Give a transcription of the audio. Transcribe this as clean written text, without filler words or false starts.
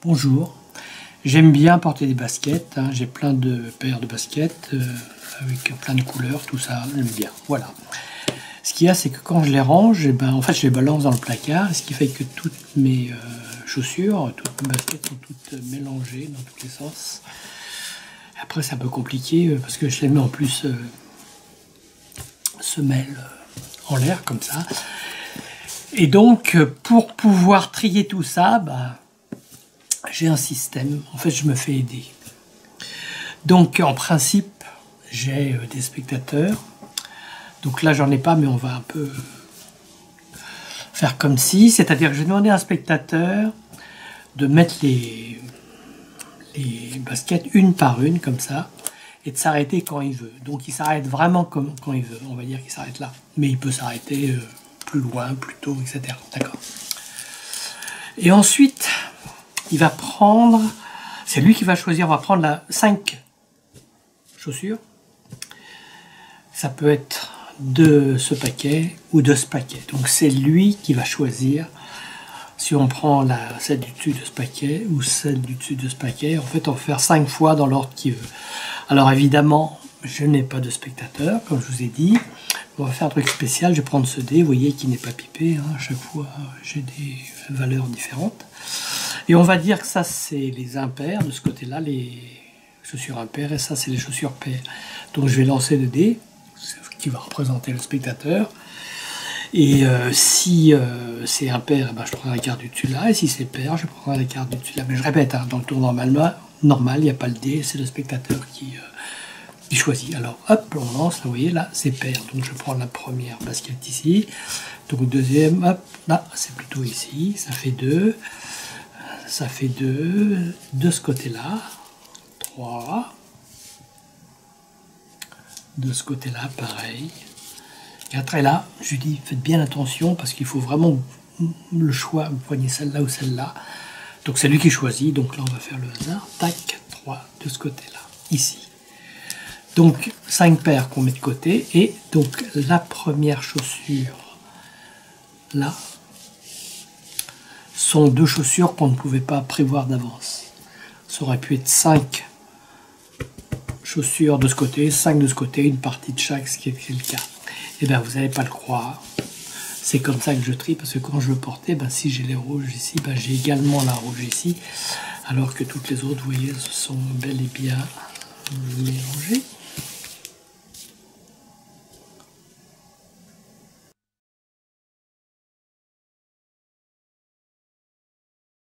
Bonjour, j'aime bien porter des baskets, hein. J'ai plein de paires de baskets avec plein de couleurs, tout ça, j'aime bien, voilà. Ce qu'il y a, c'est que quand je les range, eh ben, en fait je les balance dans le placard, ce qui fait que toutes mes chaussures, toutes mes baskets sont toutes mélangées dans tous les sens. Après c'est un peu compliqué parce que je les mets en plus semelles en l'air comme ça. Et donc pour pouvoir trier tout ça, bah, j'ai un système, en fait je me fais aider. Donc en principe j'ai des spectateurs, donc là j'en ai pas mais on va un peu faire comme si, c'est-à-dire que je vais demander à un spectateur de mettre les baskets une par une comme ça et de s'arrêter quand il veut. Donc il s'arrête vraiment comme quand il veut, on va dire qu'il s'arrête là, mais il peut s'arrêter plus loin, plus tôt, etc. D'accord. Et ensuite il va prendre, c'est lui qui va choisir, on va prendre 5 chaussures. Ça peut être de ce paquet ou de ce paquet. Donc c'est lui qui va choisir si on prend celle du dessus de ce paquet ou celle du dessus de ce paquet. En fait, on va faire 5 fois dans l'ordre qu'il veut. Alors évidemment, je n'ai pas de spectateur, comme je vous ai dit. On va faire un truc spécial, je vais prendre ce dé, vous voyez, qui n'est pas pipé. Hein. À chaque fois, j'ai des valeurs différentes. Et on va dire que ça, c'est les impairs. De ce côté-là, les chaussures impaires. Et ça, c'est les chaussures paires. Donc, je vais lancer le dé, qui va représenter le spectateur. Et si c'est impair, eh ben, je prendrai la carte du dessus là. Et si c'est pair, je prendrai la carte du dessus là. Mais je répète, hein, dans le tour normal, il n'y a pas le dé. C'est le spectateur qui choisit. Alors, hop, on lance. Là, vous voyez, là, c'est pair. Donc, je prends la première basket ici. Donc, deuxième, hop, là, c'est plutôt ici. Ça fait 2. Ça fait 2 de ce côté-là, 3, de ce côté-là, pareil, 4, et là, je lui dis, faites bien attention, parce qu'il faut vraiment le choix, vous prenez celle-là ou celle-là, donc c'est lui qui choisit, donc là on va faire le hasard, tac, 3, de ce côté-là, ici. Donc 5 paires qu'on met de côté, et donc la première chaussure, là, sont 2 chaussures qu'on ne pouvait pas prévoir d'avance. Ça aurait pu être 5 chaussures de ce côté, 5 de ce côté, une partie de chaque, ce qui est le cas. Et bien vous n'allez pas le croire. C'est comme ça que je trie, parce que quand je le portais, ben, si j'ai les rouges ici, ben, j'ai également la rouge ici, alors que toutes les autres, vous voyez, se sont bel et bien mélangées.